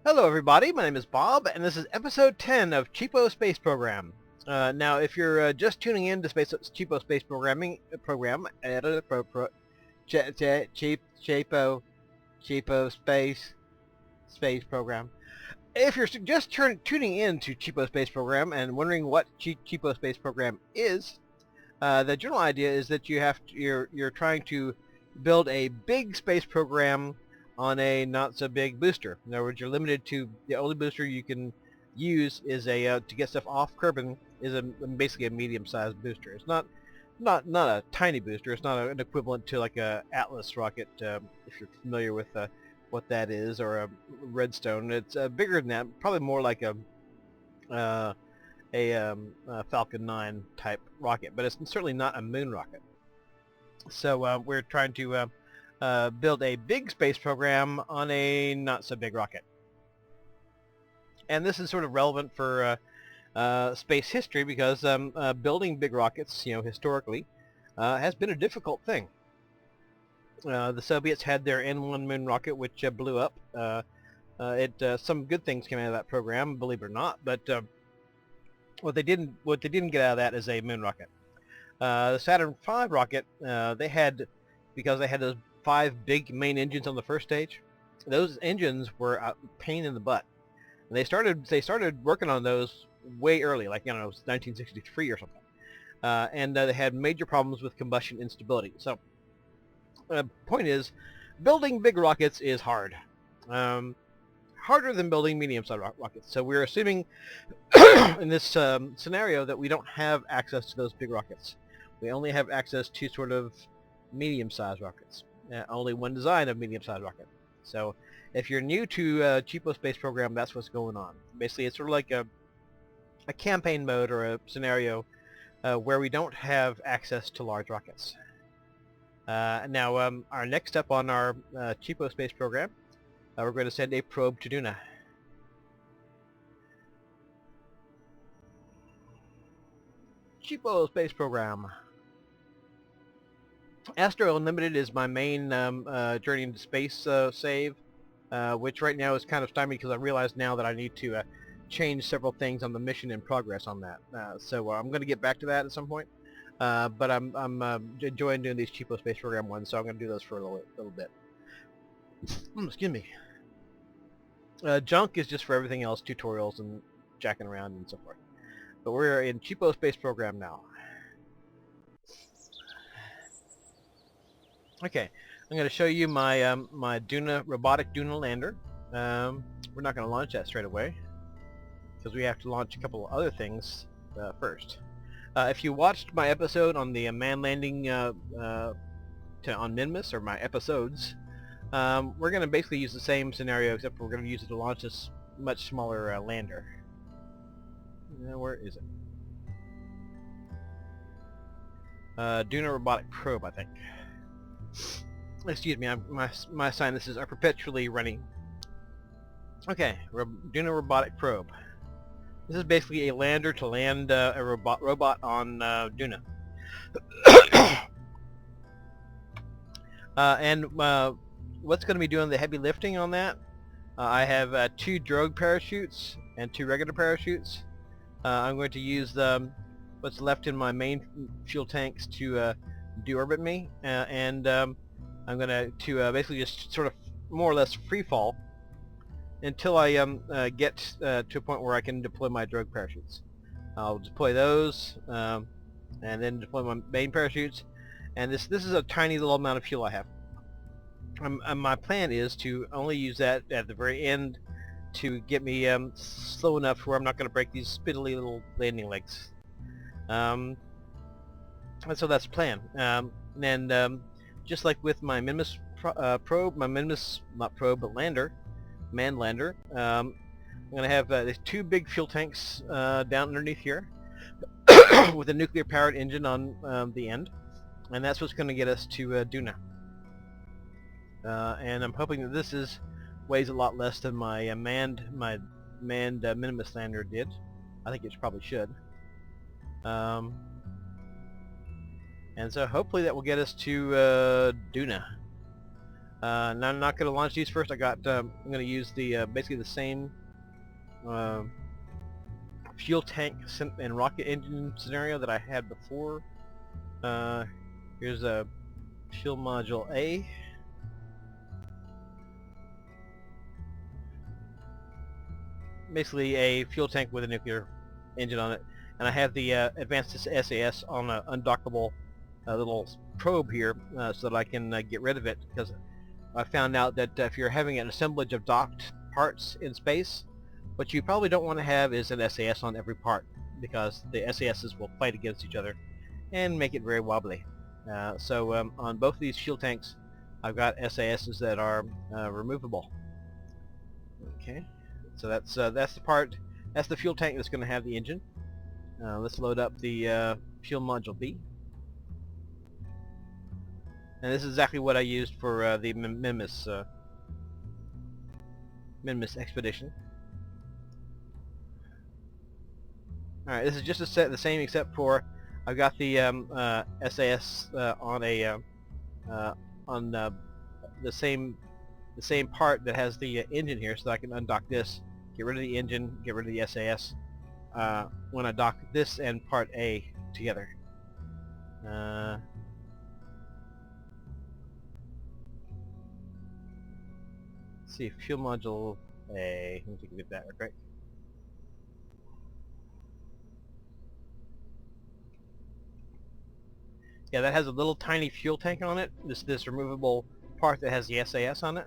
Hello everybody, my name is Bob, and this is episode 10 of Cheapo Space Program. Now, if you're just tuning in to Cheapo Space Programming Program, Cheapo Space Program. If you're just tuning in to Cheapo Space Program and wondering what Cheapo Space Program is, the general idea is that you're trying to build a big space program on a not so big booster. In other words, you're limited to the only booster you can use is a to get stuff off Kerbin is basically a medium-sized booster. It's not a tiny booster. It's not an equivalent to like a Atlas rocket, if you're familiar with what that is, or a Redstone. It's bigger than that. Probably more like a Falcon 9 type rocket, but it's certainly not a moon rocket. So we're trying to build a big space program on a not so big rocket. And this is sort of relevant for space history because building big rockets, historically, has been a difficult thing. The Soviets had their N-1 moon rocket, which blew up. Some good things came out of that program, believe it or not, but what they didn't get out of that is a moon rocket. The Saturn V rocket, because they had those 5 big main engines on the first stage. Those engines were a pain in the butt. And they started working on those way early, like, it was 1963 or something. And they had major problems with combustion instability. So the point is, building big rockets is hard. Harder than building medium-sized rockets. So we're assuming in this scenario that we don't have access to those big rockets. We only have access to sort of medium-sized rockets. Only one design of medium-sized rocket. So if you're new to Cheapo Space Program, that's what's going on. Basically, it's sort of like a campaign mode or a scenario where we don't have access to large rockets. Now, our next step on our Cheapo Space Program, we're going to send a probe to Duna. Cheapo Space Program. Astro Unlimited is my main Journey into Space save, which right now is kind of stymied because I realize now that I need to change several things on the mission in progress on that. So I'm going to get back to that at some point. But I'm enjoying doing these Cheapo Space Program ones, so I'm going to do those for a little bit. Excuse me. Junk is just for everything else, tutorials and jacking around and so forth. But we're in Cheapo Space Program now. Okay, I'm going to show you my my robotic Duna lander. We're not going to launch that straight away because we have to launch a couple of other things first. If you watched my episode on the man landing on Minmus, or my episodes, we're going to basically use the same scenario, except we're going to use it to launch this much smaller lander. Where is it? Duna robotic probe, I think. Excuse me, my sinuses are perpetually running. Okay, Duna robotic probe. This is basically a lander to land a robot on Duna. And what's going to be doing the heavy lifting on that? I have 2 drogue parachutes and 2 regular parachutes. I'm going to use what's left in my main fuel tanks to deorbit me, and I'm going to basically just sort of more or less free fall until I get to a point where I can deploy my drogue parachutes. I'll deploy those and then deploy my main parachutes, and this is a tiny little amount of fuel I have. My plan is to only use that at the very end to get me slow enough where I'm not going to break these spiddly little landing legs. And so that's the plan. And just like with my Minmus probe, my Minmus, not probe, but lander, manned lander, I'm going to have these 2 big fuel tanks down underneath here with a nuclear-powered engine on the end. And that's what's going to get us to Duna. And I'm hoping that this weighs a lot less than my manned Minimus lander did. I think it probably should. And so hopefully that will get us to Duna. Now I'm not going to launch these first. I'm going to use the basically the same fuel tank and rocket engine scenario that I had before. Here's a fuel module A. Basically a fuel tank with a nuclear engine on it. And I have the advanced SAS on an undockable little probe here so that I can get rid of it, because I found out that if you're having an assemblage of docked parts in space, what you probably don't want to have is an SAS on every part, because the SASs will fight against each other and make it very wobbly. So on both of these fuel tanks, I've got SASs that are removable. Okay, so that's the part. That's the fuel tank that's going to have the engine. Let's load up the fuel module B. And this is exactly what I used for the Minmus expedition. Alright, this is just the same, except for I've got the SAS on a on the same part that has the engine here, so that I can undock this, get rid of the engine, get rid of the SAS when I dock this and part A together. Let's see, fuel module A. Let me take a look at that real quick. Yeah, that has a little tiny fuel tank on it. This removable part that has the SAS on it.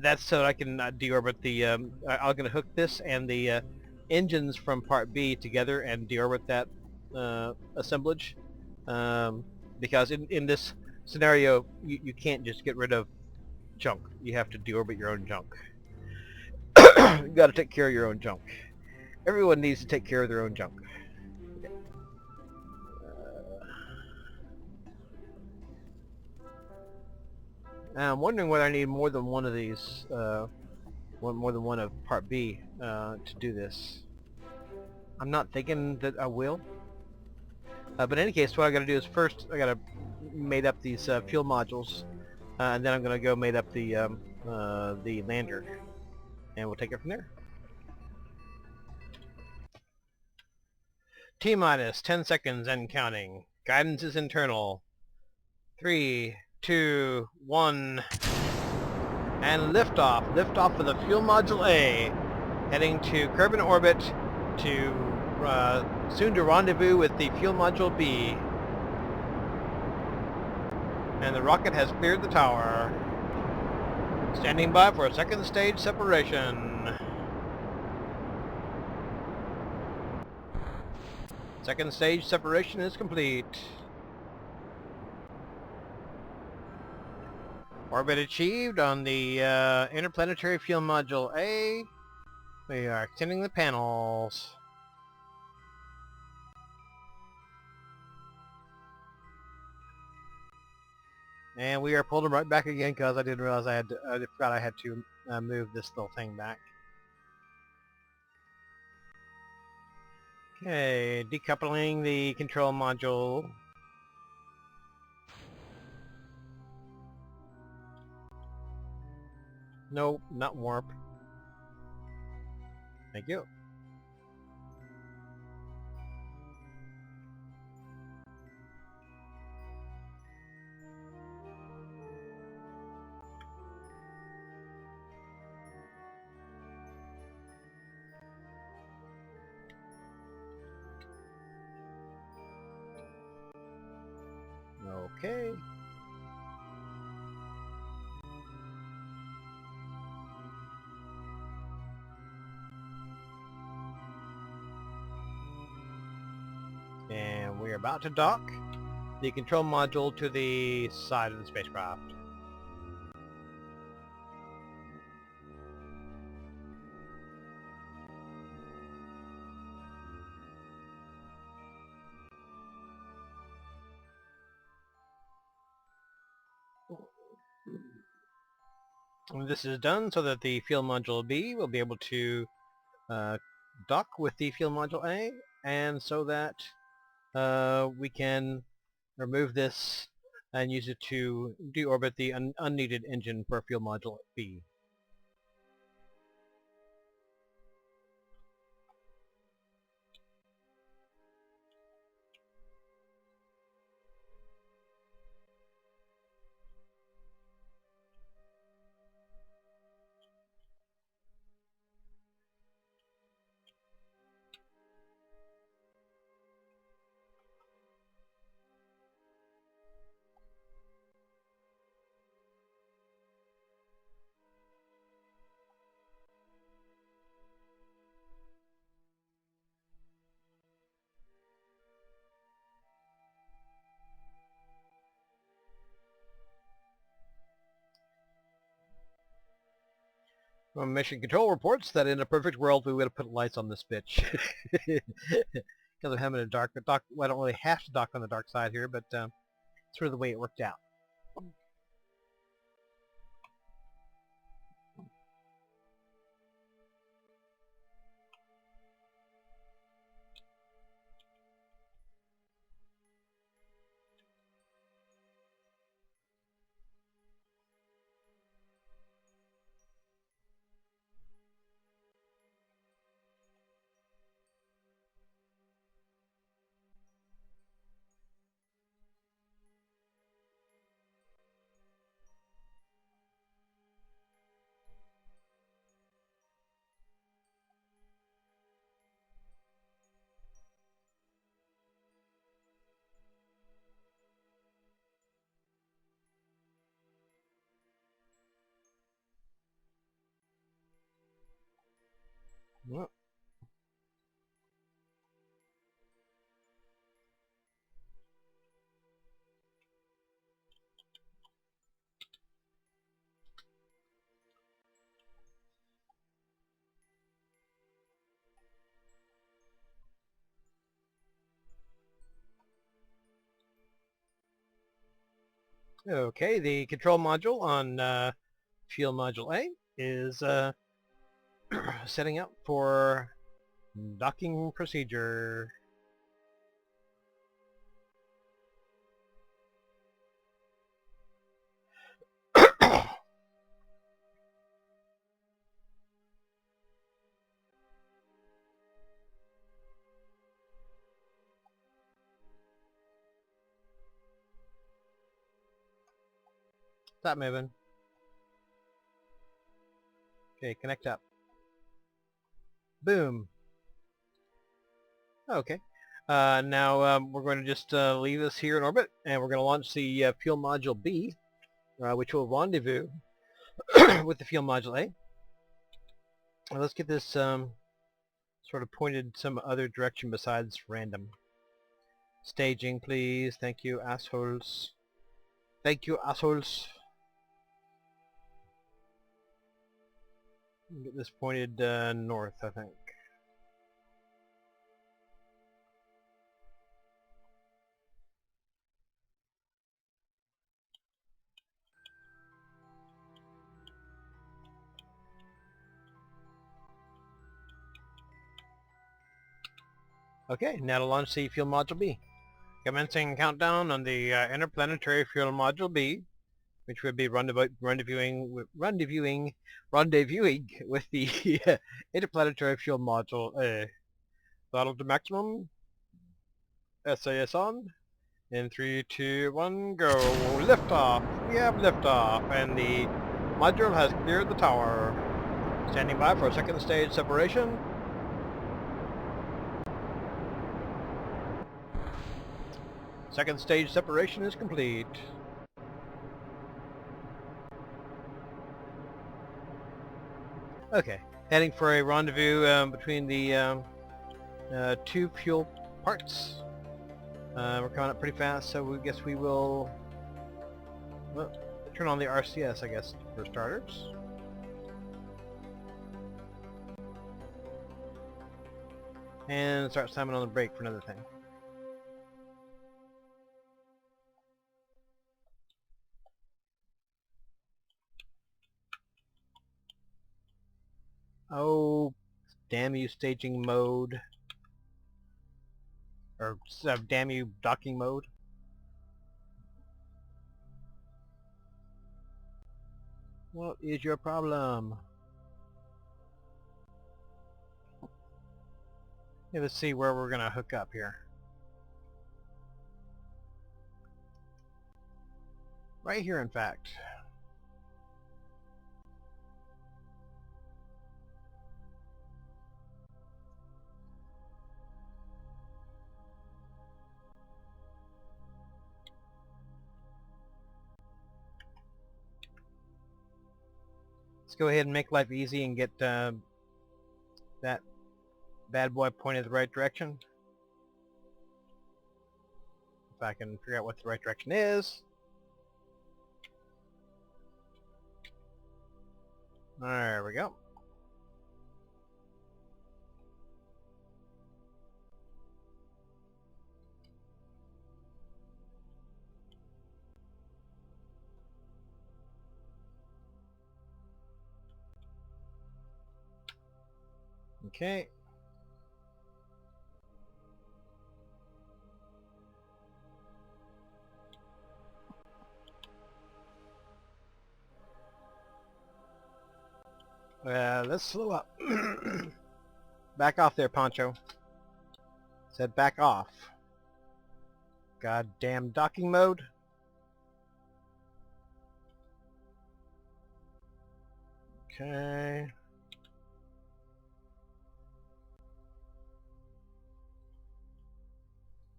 That's so I can deorbit the. I'm going to hook this and the engines from Part B together and deorbit that assemblage. Because in this scenario, you can't just get rid of junk. You have to deorbit your own junk. You got to take care of your own junk. Everyone needs to take care of their own junk. Okay. I'm wondering whether I need more than one of these, more than one of Part B to do this. I'm not thinking that I will. But in any case, what I got to do is first I got to mate up these fuel modules, and then I'm going to go mate up the lander, and we'll take it from there. T-minus 10 seconds and counting. Guidance is internal. 3, 2, 1, and liftoff. Liftoff for the fuel module A, heading to Kerbal orbit to soon to rendezvous with the fuel module B. And the rocket has cleared the tower. Standing by for a second stage separation. Second stage separation is complete. Orbit achieved on the interplanetary fuel module A. We are extending the panels. And we are pulling right back again because I didn't realize I forgot I had to move this little thing back. Okay, decoupling the control module. Nope, not warp. Thank you. Okay. And we're about to dock the control module to the side of the spacecraft. And this is done so that the fuel module B will be able to dock with the fuel module A, and so that we can remove this and use it to deorbit the unneeded engine for fuel module B. Well, Mission Control reports that in a perfect world we would have put lights on this bitch. Because I'm having a dark, well, I don't really have to dock on the dark side here, but it's sort of the way it worked out. Well, okay, the control module on fuel module A is setting up for docking procedure. Stop moving. Okay, connect up. Boom. Okay. Now we're going to just leave this here in orbit, and we're going to launch the fuel module B, which will rendezvous with the fuel module A. Well, let's get this sort of pointed some other direction besides random. Staging, please. Thank you, assholes. Thank you, assholes. Get this pointed north, I think. Okay, now to launch the fuel module B. Commencing countdown on the interplanetary fuel module B, which would be rendezvousing with the interplanetary fuel module A. Throttle to maximum. SAS on. In 3, 2, 1, go. Liftoff. We have liftoff, and the module has cleared the tower. Standing by for second stage separation. Second stage separation is complete. Okay, heading for a rendezvous between the two fuel parts. We're coming up pretty fast, so we guess we will turn on the RCS, I guess, for starters. And start slamming on the brake for another thing. Oh, damn you, staging mode. Or damn you, docking mode. What is your problem? Okay, let's see where we're gonna hook up here. Right here, in fact. Let's go ahead and make life easy and get that bad boy pointed the right direction. If I can figure out what the right direction is. There we go. Okay. Let's slow up. Back off there, Poncho. Said back off. Goddamn docking mode. Okay.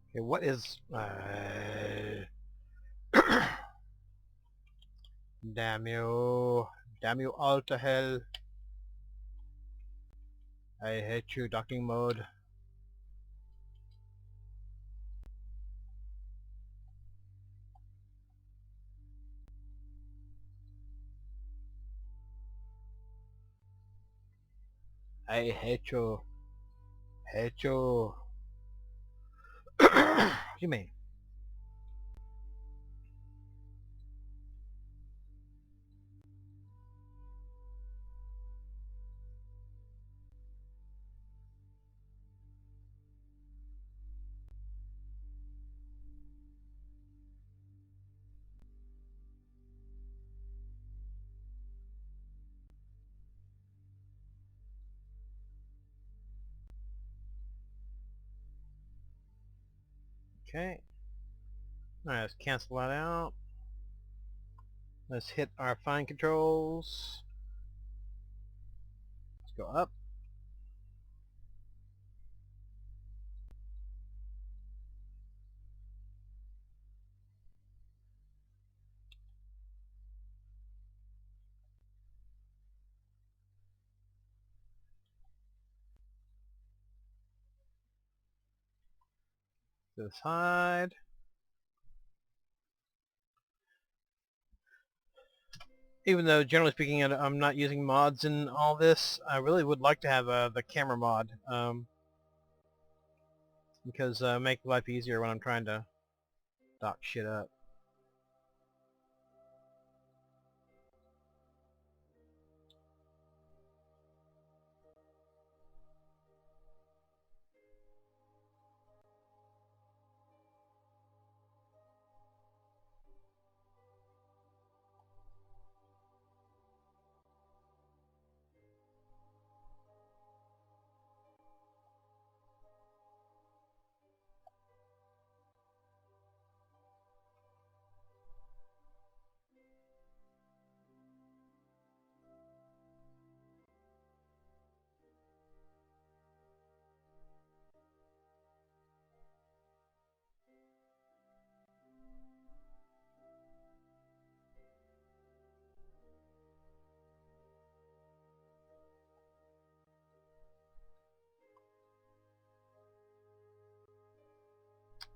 Okay, what is... damn you. Damn you all to hell. I hate you, docking mode. I hate you. Hate you. What do you mean? Okay. Alright, let's cancel that out. Let's hit our fine controls. Let's go up. To the side. Even though, generally speaking, I'm not using mods in all this, I really would like to have the camera mod. Because make life easier when I'm trying to dock shit up.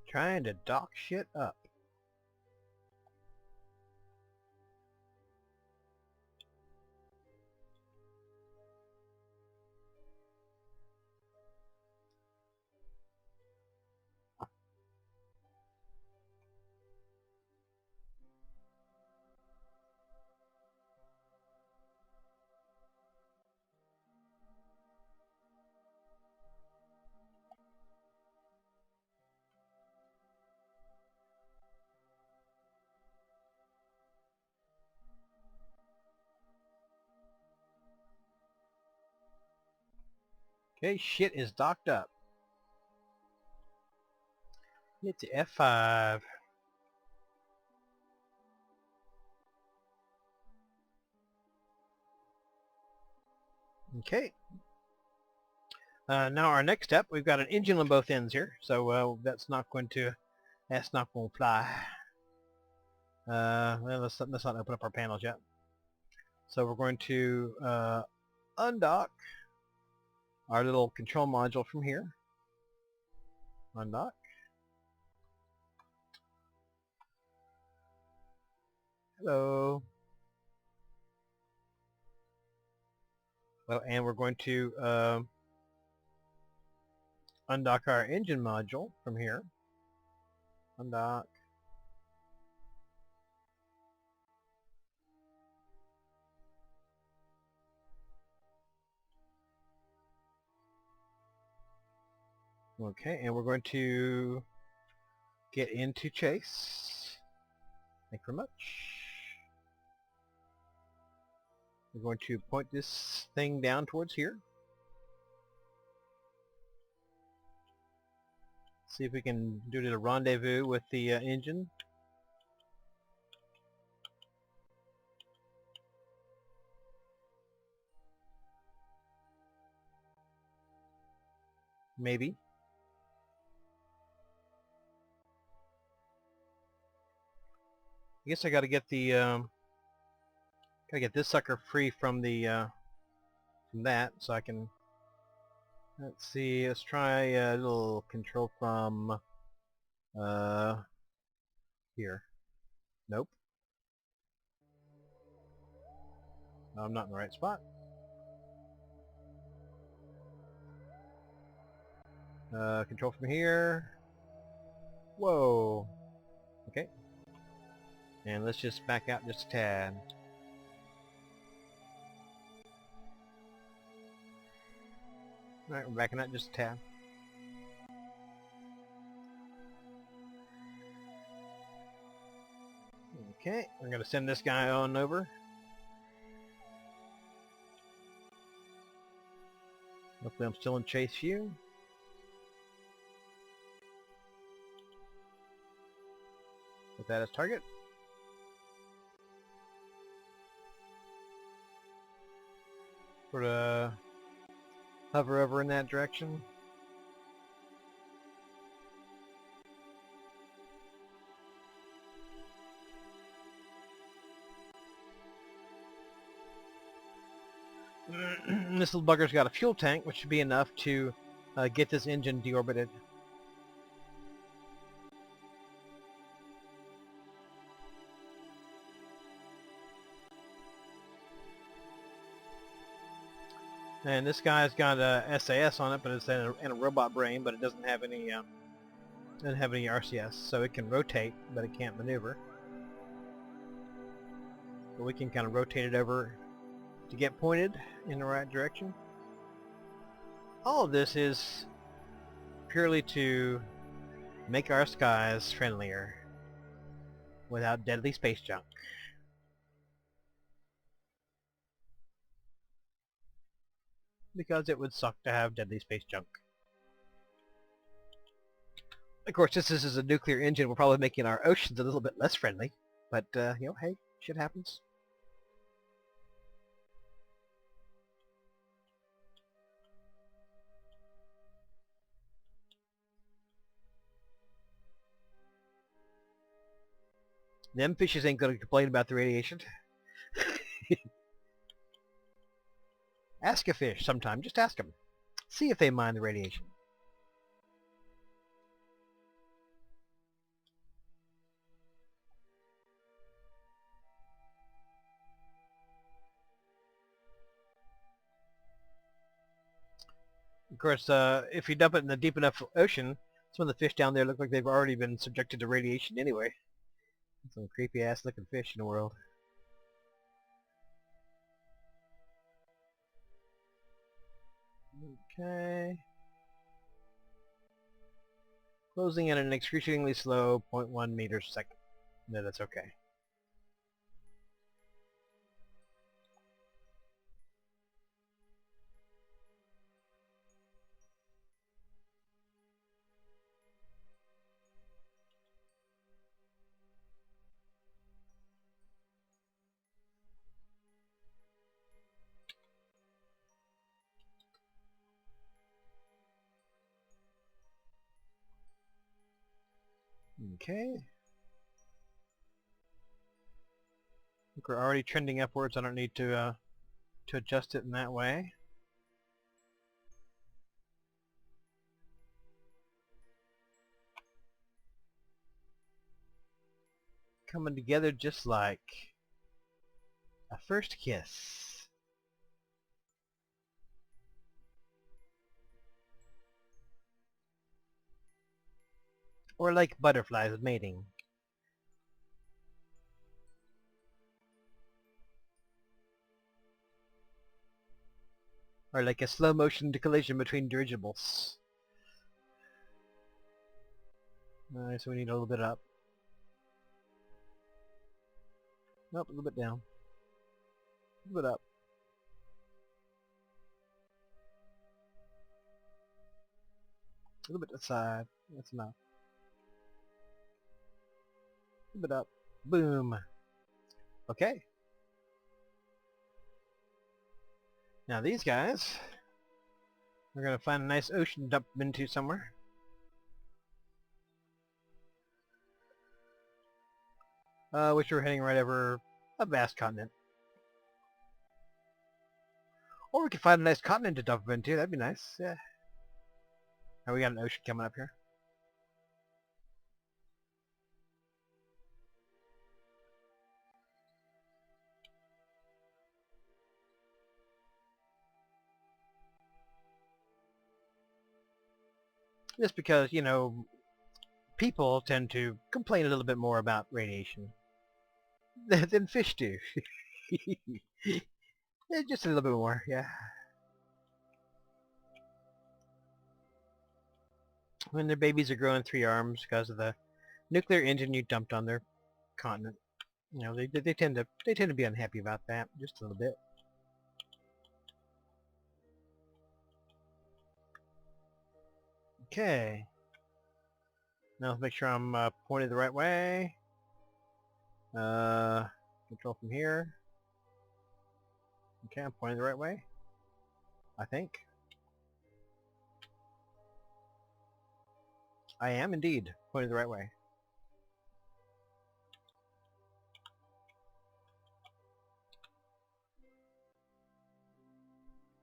Trying to dock shit up. Okay, shit is docked up. Hit the F5. Okay. Now our next step, we've got an engine on both ends here, so that's not going to fly. Well, let's not open up our panels yet. So we're going to undock our little control module from here. Undock. Hello. Well, and we're going to undock our engine module from here. Undock. Okay, and we're going to get into chase. Thank you very much. We're going to point this thing down towards here. See if we can do a rendezvous with the engine. Maybe. I guess I got to get the gotta get this sucker free from the from that, so I can. Let's see. Let's try a little control from here. Nope. I'm not in the right spot. Control from here. Whoa. Okay. And let's just back out just a tad. Alright, we're backing out just a tad. Okay, we're going to send this guy on over. Hopefully I'm still in chase view. Put that as target. Sort of hover over in that direction. This little bugger's got a fuel tank, which should be enough to get this engine deorbited. And this guy's got a SAS on it, but it's in a robot brain, but it doesn't have any RCS, so it can rotate, but it can't maneuver. But we can kind of rotate it over to get pointed in the right direction. All of this is purely to make our skies friendlier without deadly space junk. Because it would suck to have deadly space junk. Of course, since this is a nuclear engine, we're probably making our oceans a little bit less friendly. But, you know, hey, shit happens. Them fishes ain't gonna complain about the radiation. Ask a fish sometime. Just ask them. See if they mind the radiation. Of course, if you dump it in the deep enough ocean, some of the fish down there look like they've already been subjected to radiation anyway. Some creepy ass looking fish in the world. Okay. Closing at an excruciatingly slow 0.1 meters a second. No, that's okay. Okay. I think we're already trending upwards. I don't need to adjust it in that way. Coming together just like a first kiss. Or like butterflies mating. Or like a slow motion collision between dirigibles. Alright, so we need a little bit up. Nope, a little bit down. A little bit up. A little bit to the side. That's enough. A little bit up. Boom. Okay. Now these guys, we're going to find a nice ocean to dump them into somewhere. Which we're heading right over a vast continent. Or we could find a nice continent to dump them into. That'd be nice. Yeah. Now we got an ocean coming up here. Just because, you know, people tend to complain a little bit more about radiation than fish do. Yeah, just a little bit more, yeah. When their babies are growing 3 arms because of the nuclear engine you dumped on their continent, you know, they tend to be unhappy about that just a little bit. Okay. Now let's make sure I'm pointed the right way. Control from here. Okay, I'm pointing the right way, I think. I am indeed pointing the right way.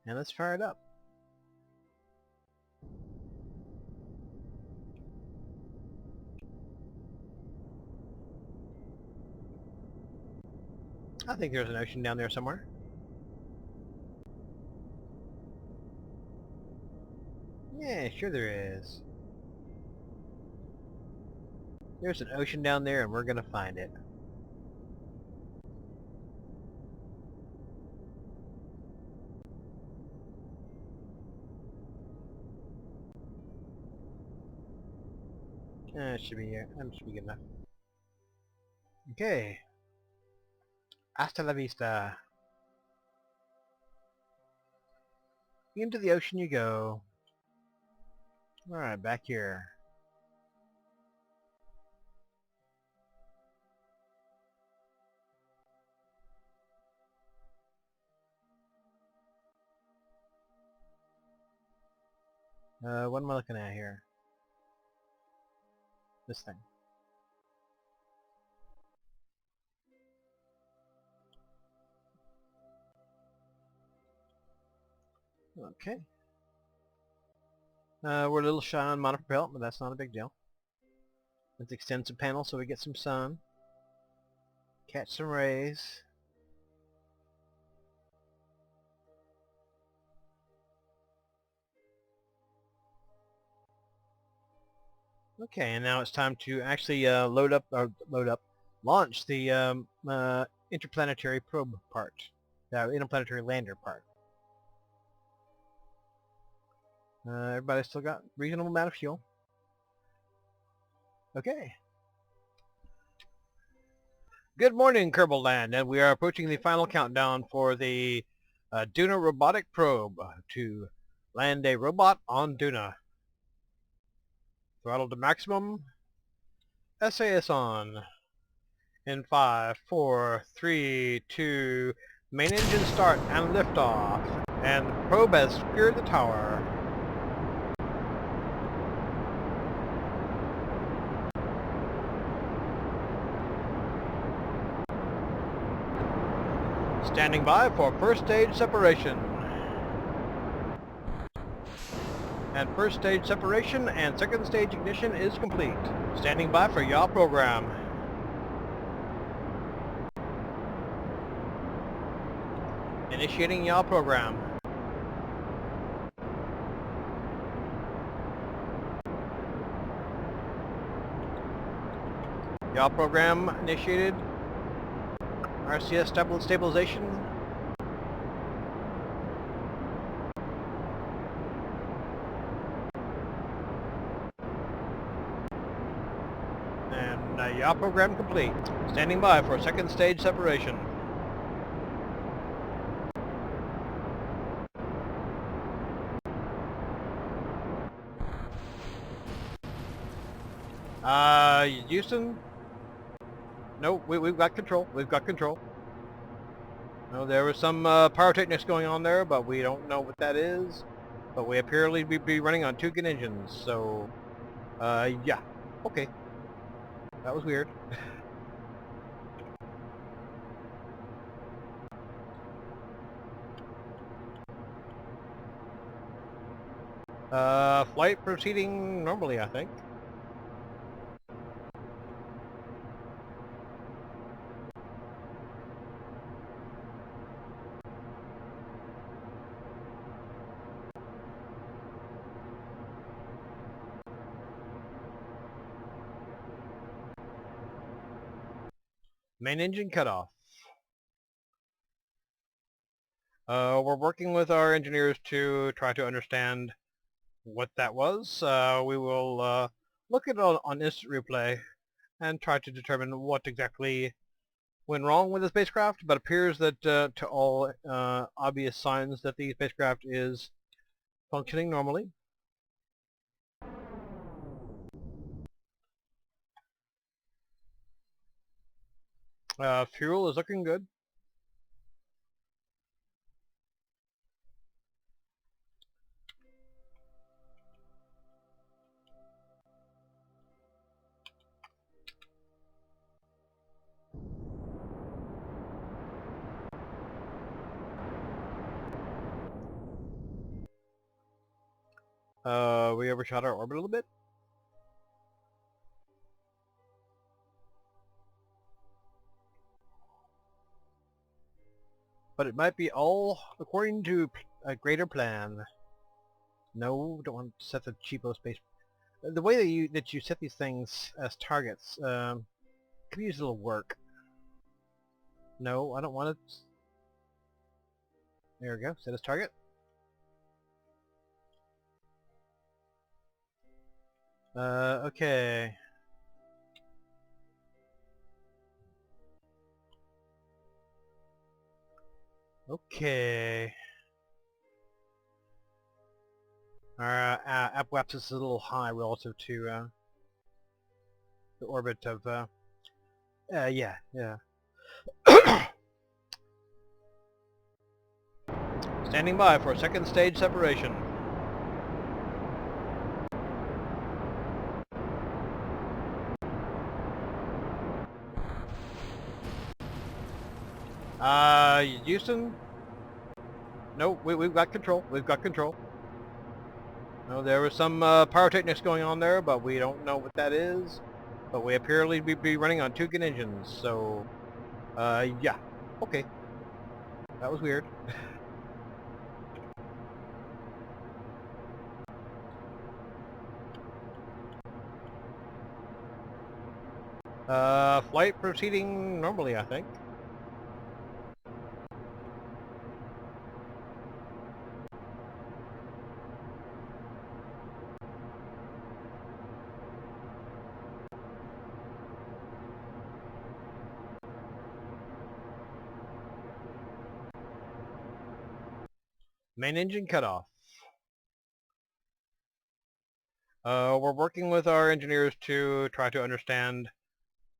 And let's fire it up. I think there's an ocean down there somewhere. Yeah, sure there is. There's an ocean down there and we're gonna find it. That should be good enough. Okay. Hasta la vista. Into the ocean you go. Alright, back here. What am I looking at here? This thing. Okay. We're a little shy on monopropellant, but that's not a big deal. Let's extend some panels so we get some sun. Catch some rays. Okay, and now it's time to actually launch the interplanetary probe part, the interplanetary lander part. Everybody's still got reasonable amount of fuel. Okay. Good morning, Kerbal Land, and we are approaching the final countdown for the Duna robotic probe to land a robot on Duna. Throttle to maximum. SAS on. In 5, 4, 3, 2, main engine start and liftoff. And the probe has secured the tower. Standing by for first stage separation. And first stage separation and second stage ignition is complete. Standing by for yaw program. Initiating yaw program. Yaw program initiated. RCS stabilization. And yaw program complete. Standing by for second stage separation. Houston? No, we've got control. We've got control. No, there was some pyrotechnics going on there, but we don't know what that is. But we appear to be running on 2 engines, so... yeah. Okay. That was weird. Flight proceeding normally, I think. Main engine cutoff. We're working with our engineers to try to understand what that was. We will look at it on instant replay and try to determine what exactly went wrong with the spacecraft, but appears that to all obvious signs that the spacecraft is functioning normally. Fuel is looking good. We overshot our orbit a little bit. But it might be all according to a greater plan. No, don't want to set the cheapo space. The way that you set these things as targets could use a little work. No, I don't want it. There we go. Set as target. Okay. Okay. Our apoapsis is a little high relative to the orbit of, yeah. Standing by for second stage separation. Houston? No, we've got control. We've got control. No, there was some pyrotechnics going on there, but we don't know what that is. But we appear to be running on 2 engines, so... yeah. Okay. That was weird. Flight proceeding normally, I think. Main engine cutoff. We're working with our engineers to try to understand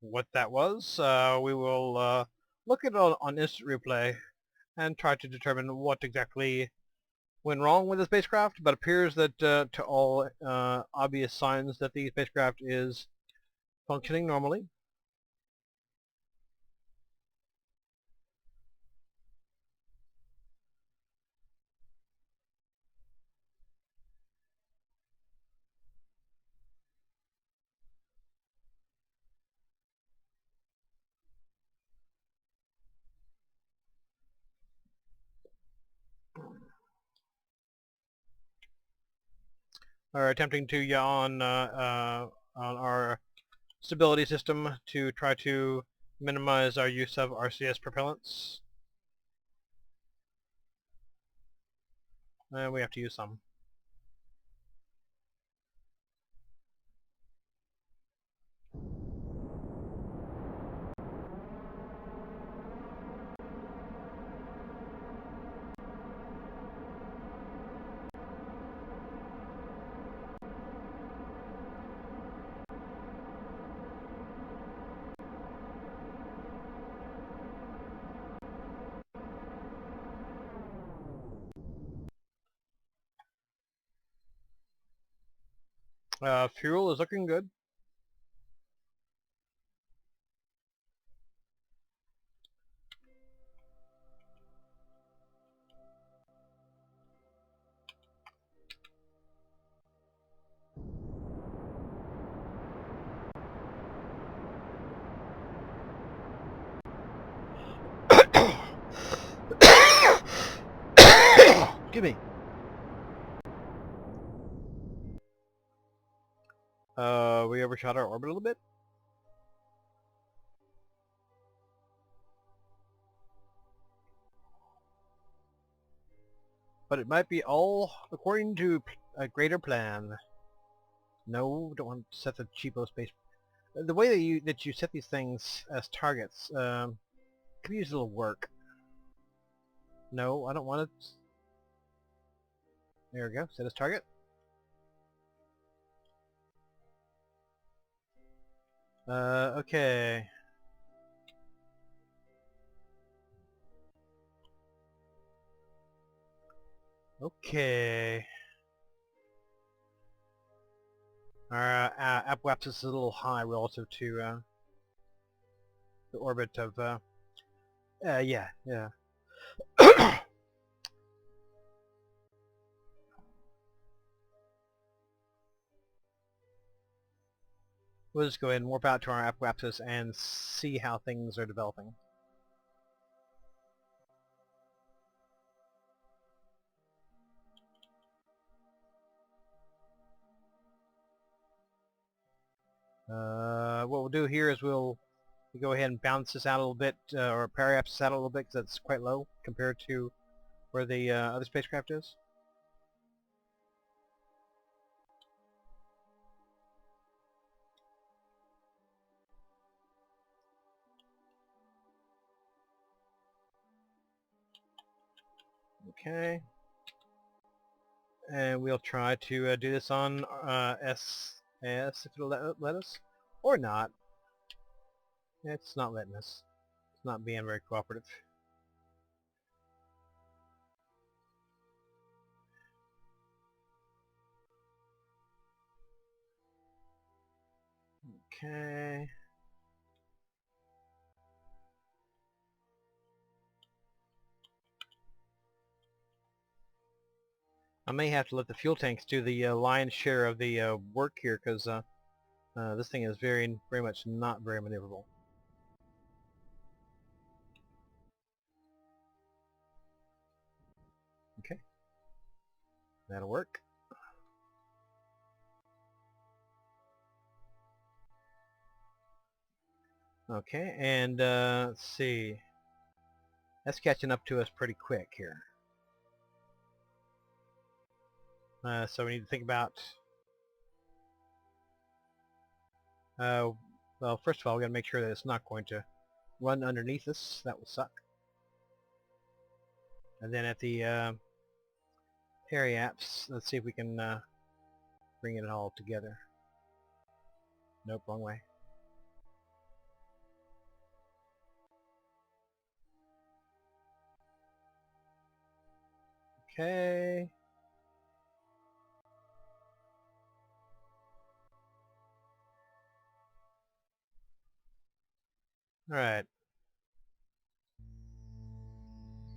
what that was. We will look at it on instant replay and try to determine what exactly went wrong with the spacecraft, but appears that to all obvious signs that the spacecraft is functioning normally. are attempting to yaw on our stability system to try to minimize our use of RCS propellants. And we have to use some. Fuel is looking good. Excuse me. We overshot our orbit a little bit. But it might be all according to a greater plan. No, don't want to set the cheapo space. The way that you set these things as targets could use a little work. No, I don't want it. There we go. Set as target. Okay. Okay. Our apoapsis is a little high relative to the orbit of. Yeah. We'll just go ahead and warp out to our apoapsis and see how things are developing. What we'll do here is we'll go ahead and bounce this out a little bit, or periapsis out a little bit, because that's quite low compared to where the other spacecraft is. Okay. And we'll try to do this on SS if it'll let us, or not. It's not letting us. It's not being very cooperative. Okay. I may have to let the fuel tanks do the lion's share of the work here, because this thing is very much not very maneuverable. Okay. That'll work. Okay, and let's see. That's catching up to us pretty quick here. So we need to think about... well, first of all, we got to make sure that it's not going to run underneath us. That will suck. And then at the periapse, let's see if we can bring it all together. Nope, wrong way. Okay. Alright.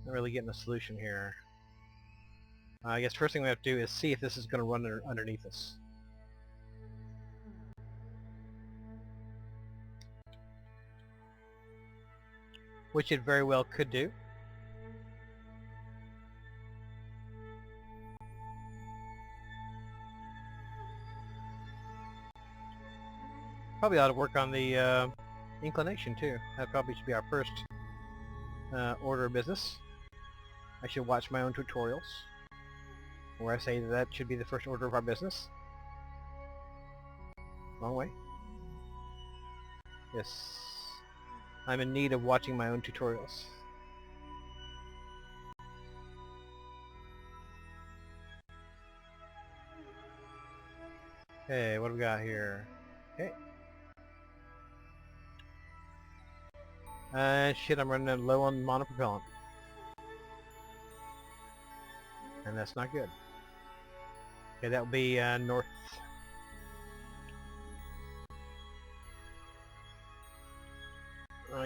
Not really getting a solution here. I guess first thing we have to do is see if this is going to run underneath us. Which it very well could do. Probably ought to work on the inclination too. That probably should be our first order of business. I should watch my own tutorials, where I say that should be the first order of our business. Wrong way. Yes. I'm in need of watching my own tutorials. Okay, what do we got here? Okay. Shit, I'm running low on monopropellant. And that's not good. Okay, that will be north.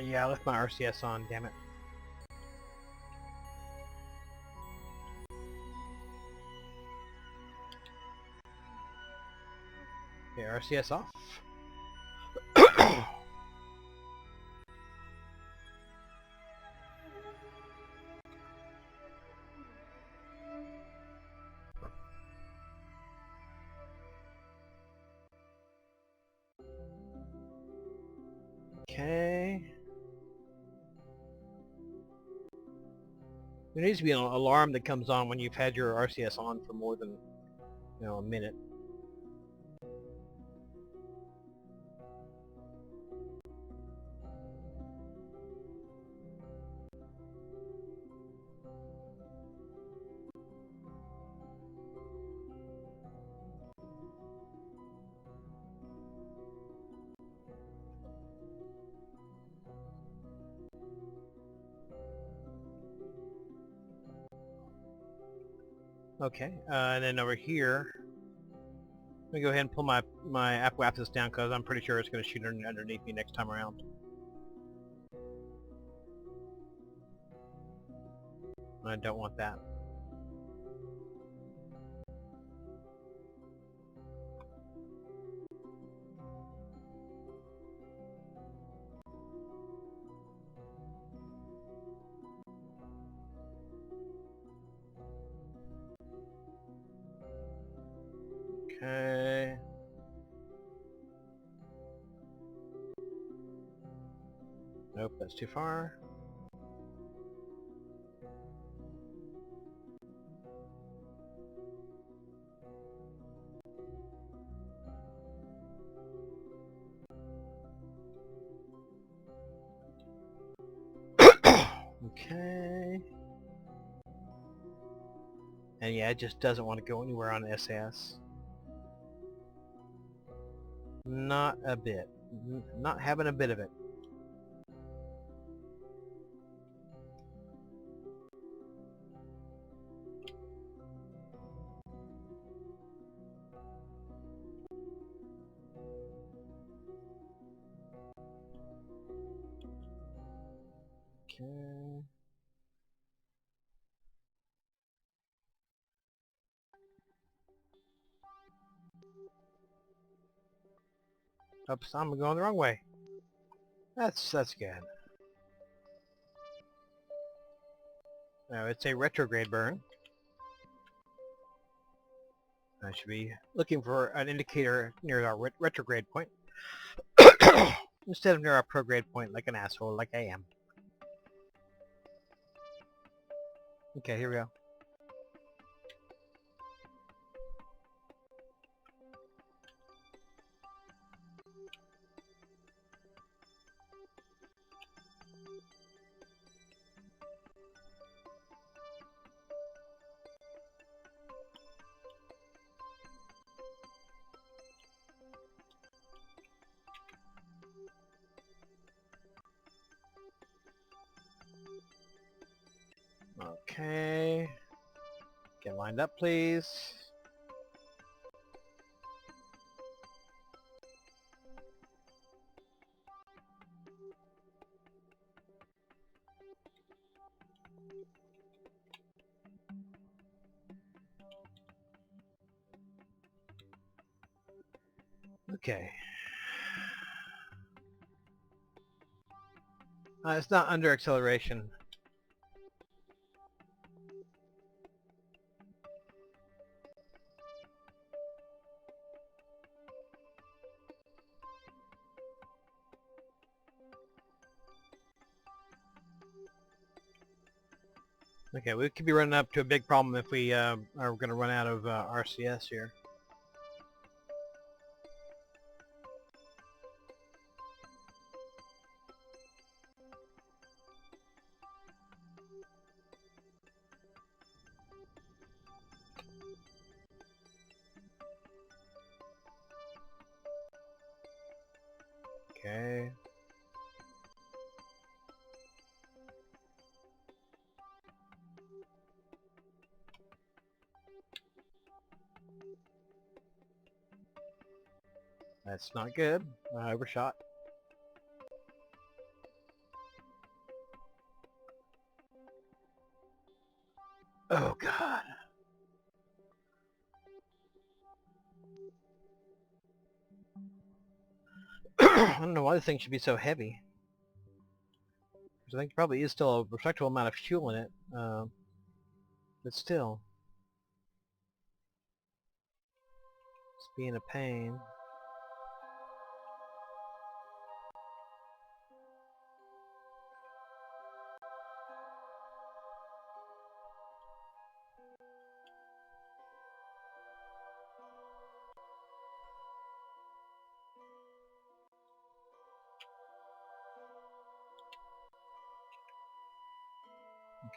Yeah, I left my RCS on, damn it. Okay, RCS off. Okay. There needs to be an alarm that comes on when you've had your RCS on for more than, a minute. Okay, and then over here, let me go ahead and pull my apparatus down because I'm pretty sure it's going to shoot underneath me next time around. I don't want that. Okay. Nope, that's too far. Okay. And yeah, it just doesn't want to go anywhere on SAS. Not a bit. Not having a bit of it. Okay. Oops, I'm going the wrong way. That's good. Now it's a retrograde burn. I should be looking for an indicator near our retrograde point instead of near our prograde point like an asshole like I am. Okay, here we go. Okay. Get lined up, please. Okay. It's not under acceleration. Okay, we could be running up to a big problem if we are going to run out of RCS here. Okay. That's not good. I overshot. Oh god. I don't know why this thing should be so heavy. I think there probably is still a respectable amount of fuel in it. But still. It's being a pain.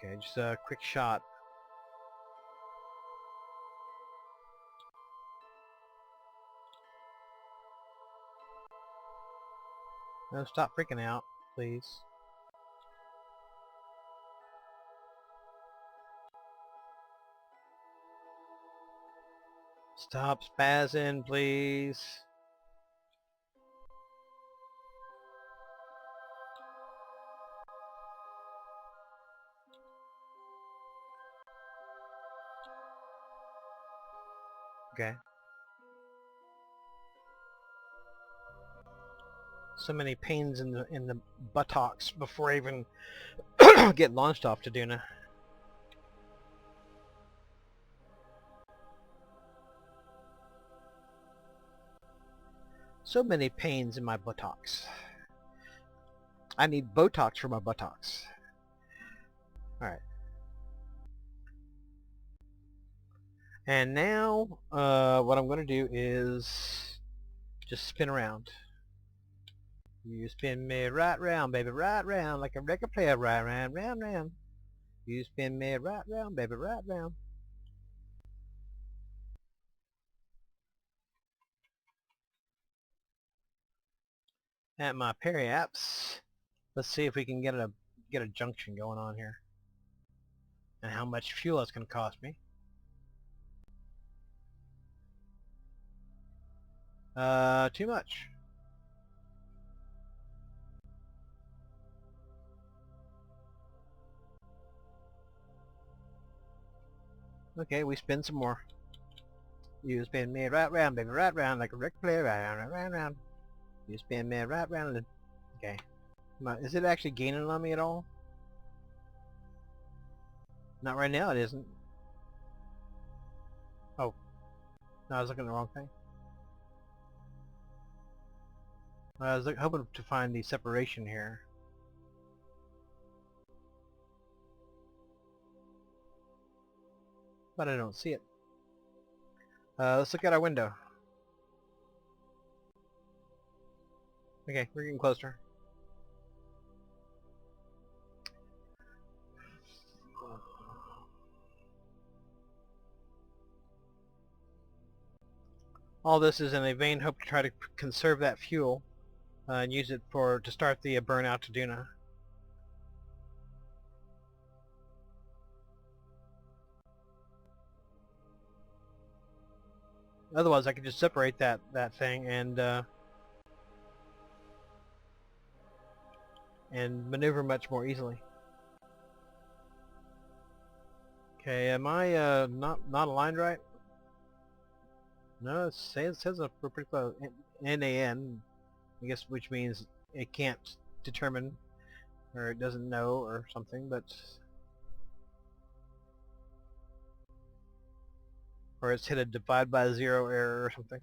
Okay, just a quick shot. No, stop freaking out, please. Stop spazzing, please. Okay. So many pains in the buttocks before I even get launched off to Duna. So many pains in my buttocks. I need Botox for my buttocks. Alright. And now, what I'm going to do is just spin around. You spin me right round, baby, right round, like a record player, right round, round, round. You spin me right round, baby, right round. At my periaps, let's see if we can get a junction going on here. And how much fuel it's going to cost me. Too much. Okay, we spin some more. You spin me right round, baby, right round, like a record player, right round, right round, round. You spin me right round. Okay. Is it actually gaining on me at all? Not right now, it isn't. Oh. No, I was looking at the wrong thing. I was hoping to find the separation here. But I don't see it. Let's look at our window. Okay, we're getting closer. All this is in a vain hope to try to conserve that fuel and use it to start the burnout to Duna. Otherwise, I could just separate that thing and maneuver much more easily. Okay, am I not aligned right? No, it says we're pretty close. NAN, I guess, which means it can't determine, or it doesn't know, or something, but... Or it's hit a divide by zero error or something.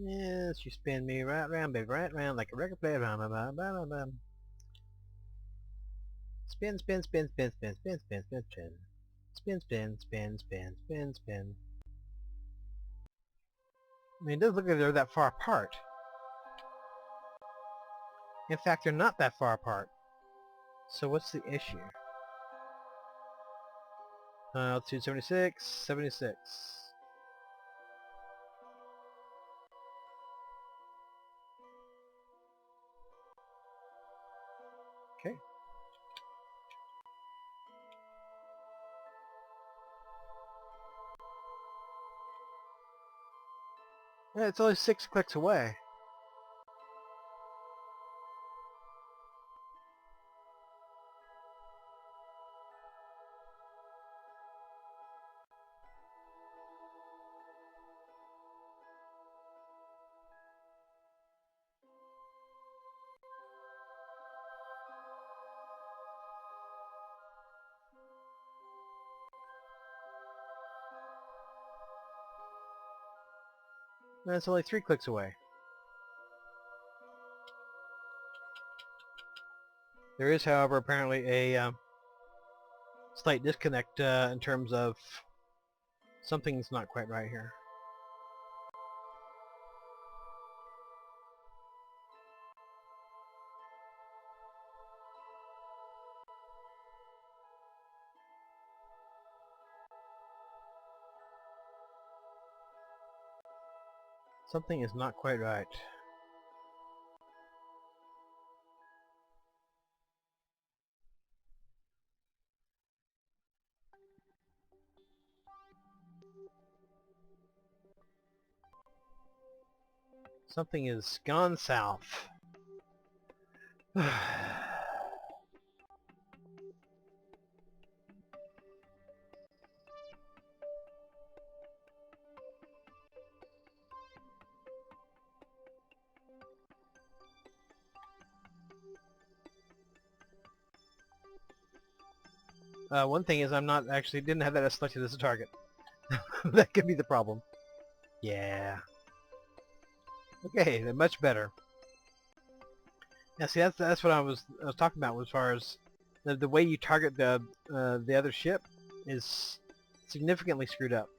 Yes, you spin me right round, baby, right round like a record player. Spin, spin, spin, spin, spin, spin, spin, spin, spin. Spin, spin, spin, spin, spin, spin. I mean, it doesn't look like they're that far apart. In fact, they're not that far apart. So what's the issue? Altitude 76, 76. Okay. Yeah, it's only 6 clicks away. And it's only 3 clicks away. There is, however, apparently a slight disconnect in terms of something's not quite right here. Something is not quite right. Something is gone south. One thing is I'm not actually didn't have that as selected as a target. That could be the problem. Yeah. Okay, then much better. Yeah, see that's what I was talking about as far as the way you target the other ship is significantly screwed up.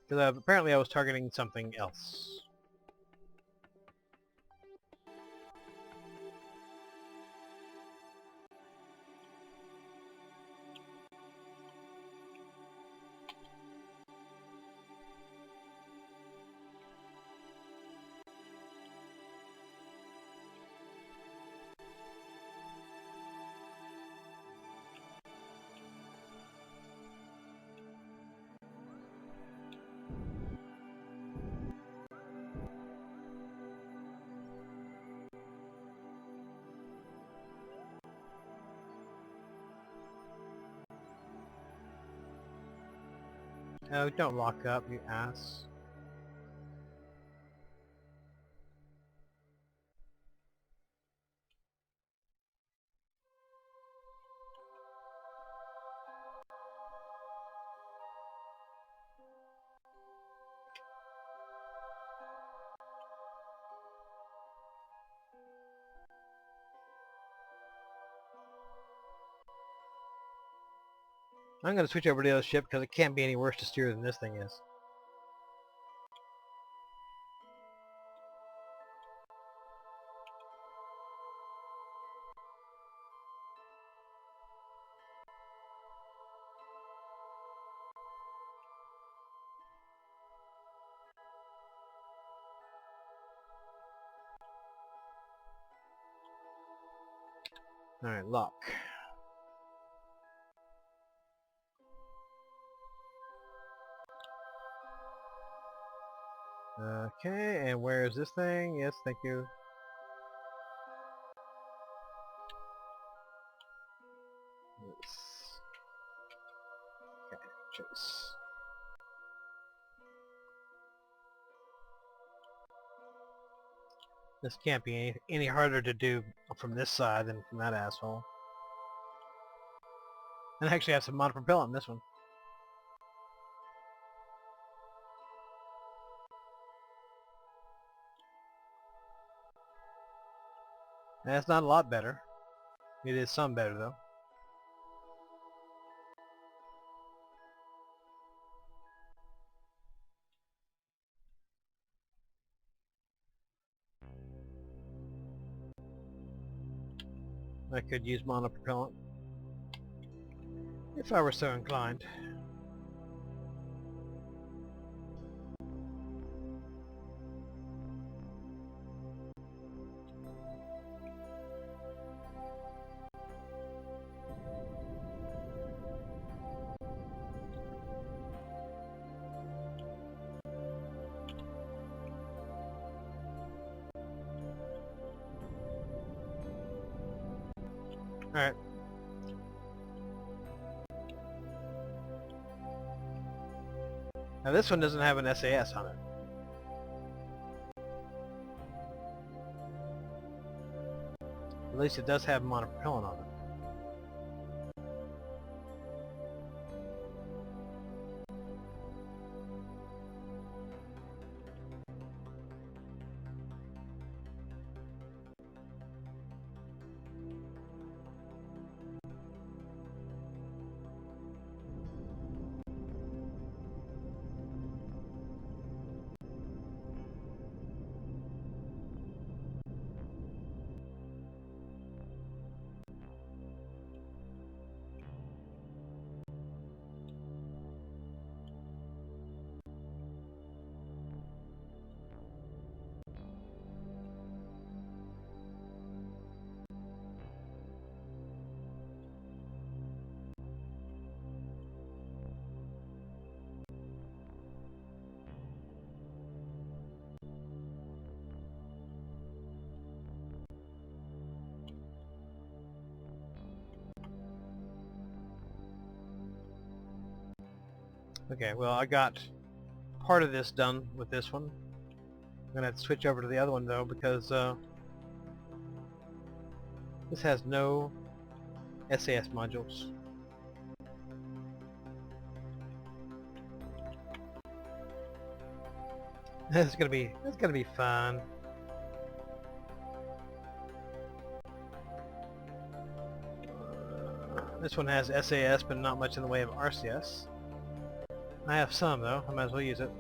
Because apparently I was targeting something else. Oh, don't lock up, you ass. I'm going to switch over to the other ship because it can't be any worse to steer than this thing is. Alright, lock. Okay, and where is this thing? Yes, thank you. Yes. Okay, chase. This can't be any harder to do from this side than from that asshole. And I actually have some monopropellant in this one. That's not a lot better. It is some better though. I could use monopropellant if I were so inclined. Alright. Now this one doesn't have an SAS on it. At least it does have monopropellant on it. Okay, well I got part of this done with this one. I'm gonna have to switch over to the other one though because this has no SAS modules. That's gonna be fun. This one has SAS but not much in the way of RCS. I have some though, I might as well use it.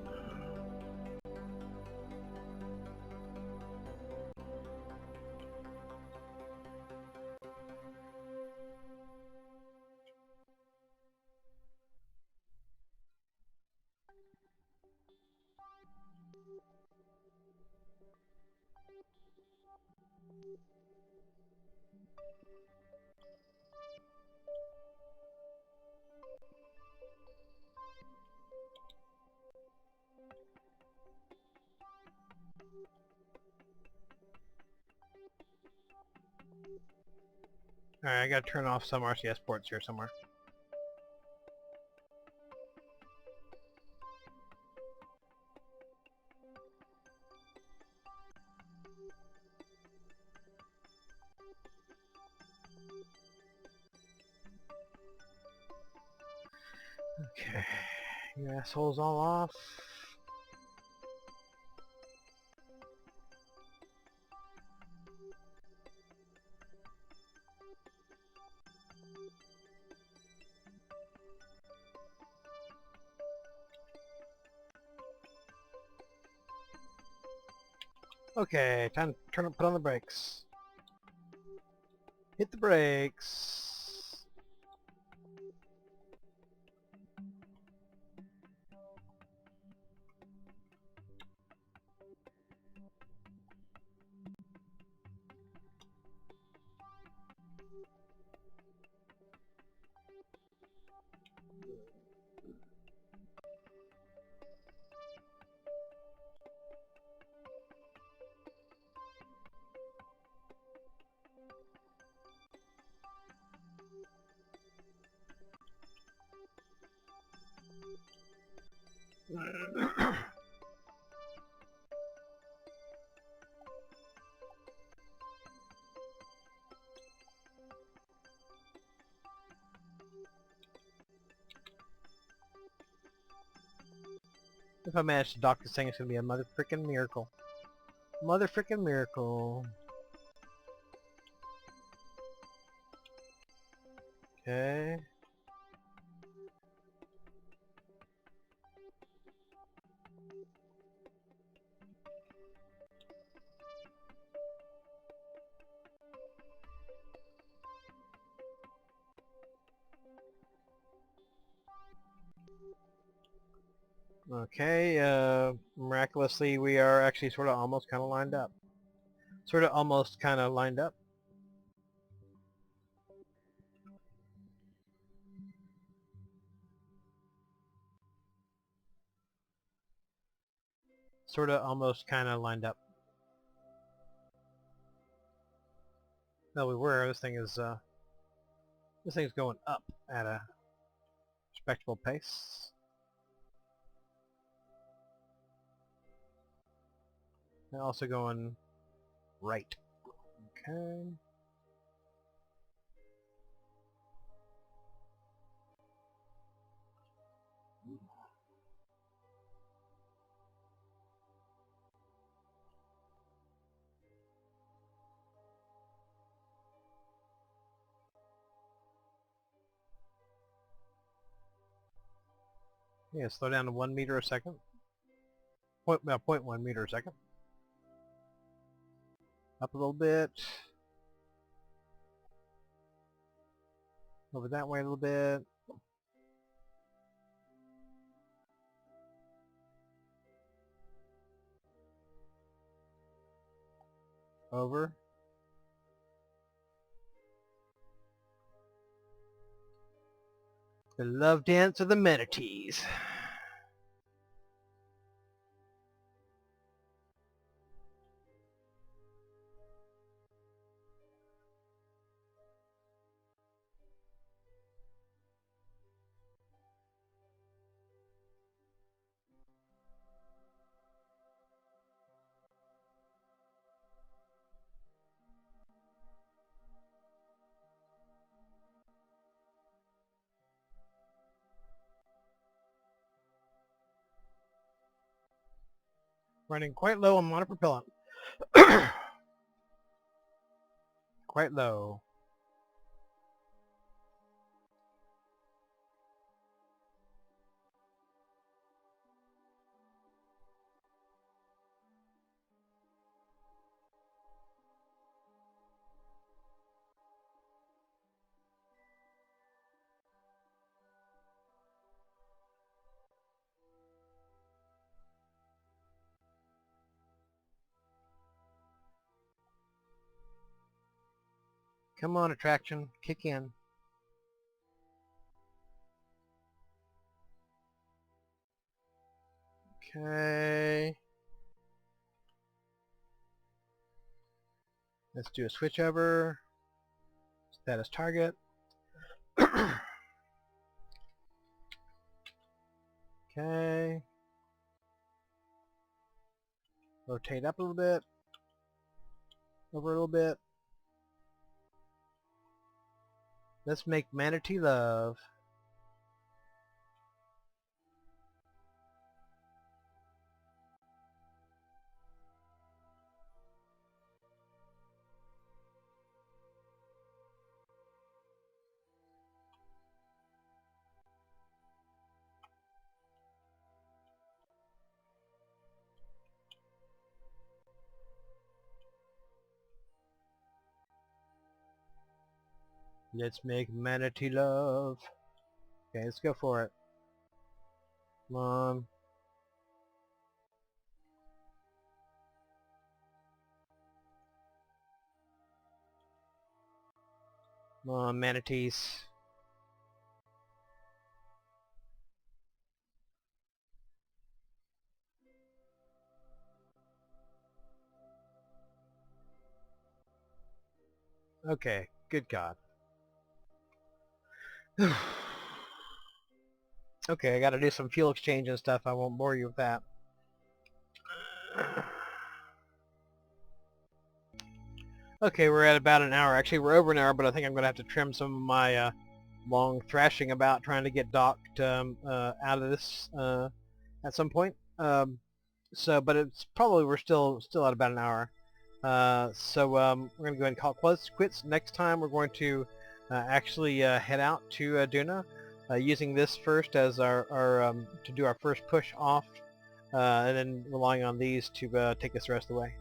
Alright, I gotta turn off some RCS ports here somewhere. Okay, you assholes all off. Okay, time to put on the brakes. Hit the brakes. If I manage to dock this thing, it's going to be a mother frickin' miracle. Mother frickin' miracle. Okay. Okay, miraculously we are actually sort of almost kind of lined up. Sort of almost kind of lined up. Sort of almost kind of lined up. No, we were. This thing's going up at a respectable pace. And also going right. Okay. Yeah, slow down to 1 meter a second. 0.1 meter a second. Up a little bit. Over that way a little bit. Over. The love dance of the manatees. Running quite low on monopropellant. Quite low. Come on, attraction. Kick in. Okay. Let's do a switch over. Status target. Okay. Rotate up a little bit. Over a little bit. Let's make manatee love. Let's make manatee love. Okay, let's go for it. Come on. Come on, manatees. Okay, good God. Okay, I gotta do some fuel exchange and stuff. I won't bore you with that. Okay, we're at about an hour. Actually, we're over an hour, but I think I'm gonna have to trim some of my long thrashing about trying to get docked out of this at some point. But it's probably we're still at about an hour. We're going to go ahead and call it quits. Next time we're going to actually head out to Duna, using this first as our to do our first push off, and then relying on these to take us the rest of the way.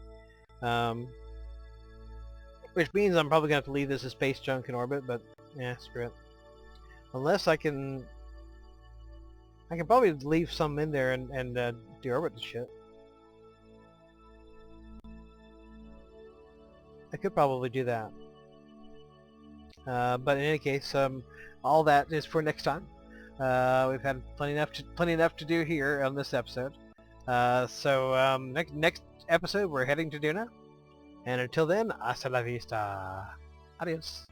Which means I'm probably going to have to leave this as space junk in orbit, but yeah, screw it. Unless I can probably leave some in there and deorbit the shit. I could probably do that. But in any case, all that is for next time. We've had plenty enough to do here on this episode. Next episode we're heading to Duna. And until then, hasta la vista. Adios.